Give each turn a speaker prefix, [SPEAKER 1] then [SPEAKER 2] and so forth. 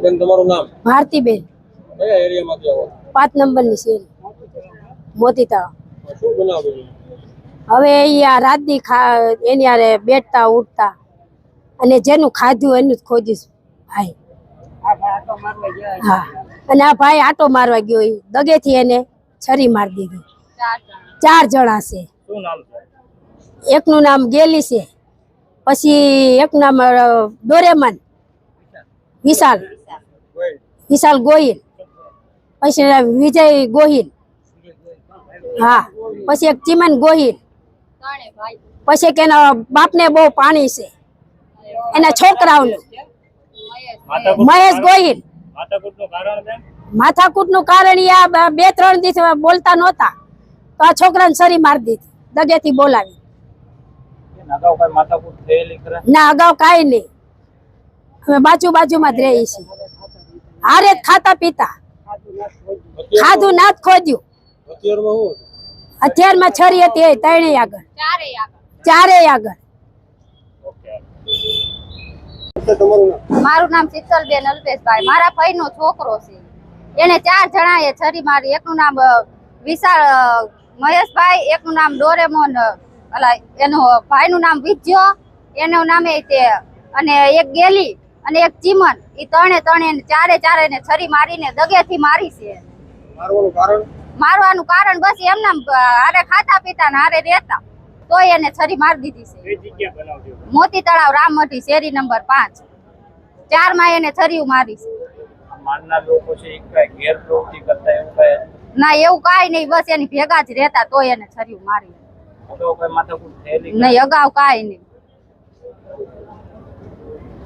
[SPEAKER 1] બેન તમારું નામ?
[SPEAKER 2] ભારતીબેન.
[SPEAKER 1] કયા એરિયામાંથી આવો?
[SPEAKER 2] 5 નંબરની શેરી, મોતી તળાવ.
[SPEAKER 1] શું બનાવ બન્યો?
[SPEAKER 2] હવે અહીંયા રાતની એની હારે બેઠતા ઉઠતા અને જેનું ખાધું એનું જ ખોજ્યું ભાઈ. હા, અને આ ભાઈ આટો મારવા ગયો, દગેથી એને છરી મારી દીધી. 4 જણા છે.
[SPEAKER 1] શું નામ છે?
[SPEAKER 2] એકનું નામ ગેલી છે, પછી એકનું નામ ડોરેમન વિશાલ ગોહિલ, પછી વિજય ગોહિલ, હા, પછી એક ચીમન ગોહિલ, પછી કે એના બાપને બહુ પાણી છે, એના છોકરાઓનું મહેશ ગોહિલ. માથાકૂટનું કારણ આ 2-3 દિવસ બોલતા નહોતા તો આ છોકરાને સરી મારી દીધી, દગેથી બોલાવી. ના, અગાઉ કાંઈ નહીં. અમે બાજુમાં જ રહી છીએ, હારે જ ખાતા પીતા, ખાધું ના જ ખોદ્યું. હથિયારમાં છરી હતી, એ ત્રણેય આગળ, ચારેય આગળ.
[SPEAKER 3] મારું નામ શીતલબેન અલ્પેશભાઈ. મારા ભાઈનો છોકરો છે, એને 4 જણાએ છરી મારી. એકનું નામ વિશાળ મહેશભાઈ, એકનું નામ ડોરેમોન, એનું ભાઈનું નામ વિજ્યો, એનું નામે તે, અને એક ગેલી અને એક ચીમન. એ ત્રણે ચારે ને છરી મારીને દગેથી મારી છે. મારવાનું કારણ બસ એમના હારે ખાતા પીતા ને હારે રહેતા, તોય એને છરી મારી દીધી છે. મોતી તળાવ રામમઢી શેરી નંબર 5. 4 માં એને છરીઓ મારી છે. ના, એવું કાંઈ નહીં, બસ એની ભેગા જ રહેતા, તોય એને છરીઓ મારી. નહીં, અગાઉ કાંઈ નહીં.